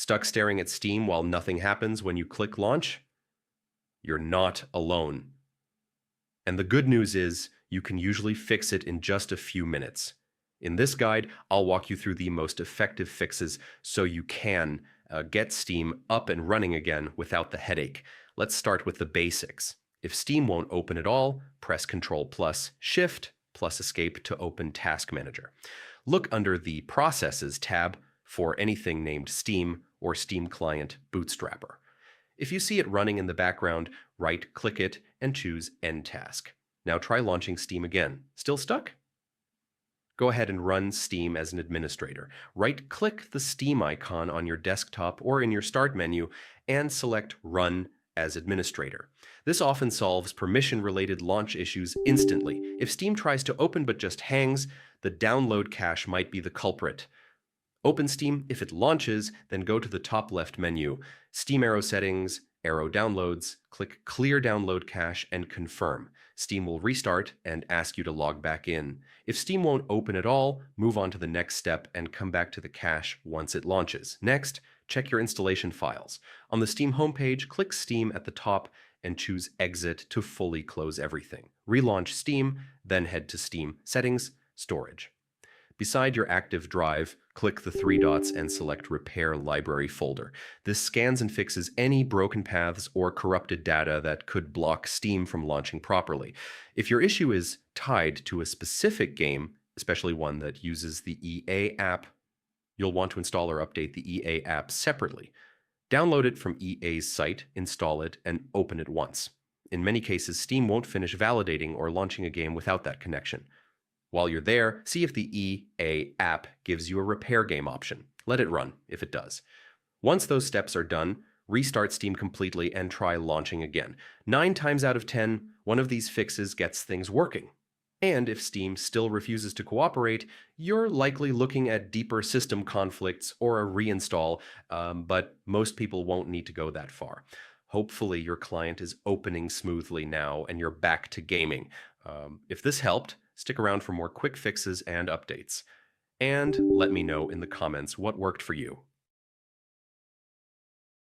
Stuck staring at Steam while nothing happens when you click launch? You're not alone. And the good news is you can usually fix it in just a few minutes. In this guide, I'll walk you through the most effective fixes so you can get Steam up and running again without the headache. Let's start with the basics. If Steam won't open at all, press Ctrl plus Shift plus Escape to open Task Manager. Look under the Processes tab for anything named Steam or Steam Client Bootstrapper. If you see it running in the background, right-click it and choose End Task. Now try launching Steam again. Still stuck? Go ahead and run Steam as an administrator. Right-click the Steam icon on your desktop or in your Start menu and select Run as Administrator. This often solves permission-related launch issues instantly. If Steam tries to open but just hangs, the download cache might be the culprit. Open Steam. If it launches, then go to the top left menu, Steam Arrow Settings, Arrow Downloads, click Clear Download Cache and confirm. Steam will restart and ask you to log back in. If Steam won't open at all, move on to the next step and come back to the cache once it launches. Next, check your installation files. On the Steam homepage, click Steam at the top and choose Exit to fully close everything. Relaunch Steam, then head to Steam Settings, Storage. Beside your active drive, click the three dots and select Repair Library folder. This scans and fixes any broken paths or corrupted data that could block Steam from launching properly. If your issue is tied to a specific game, especially one that uses the EA app, you'll want to install or update the EA app separately. Download it from EA's site, install it, and open it once. In many cases, Steam won't finish validating or launching a game without that connection. While you're there, see if the EA app gives you a repair game option. Let it run, if it does. Once those steps are done, restart Steam completely and try launching again. 9 times out of 10, one of these fixes gets things working. And if Steam still refuses to cooperate, you're likely looking at deeper system conflicts or a reinstall, but most people won't need to go that far. Hopefully your client is opening smoothly now and you're back to gaming. If this helped, stick around for more quick fixes and updates. And let me know in the comments what worked for you.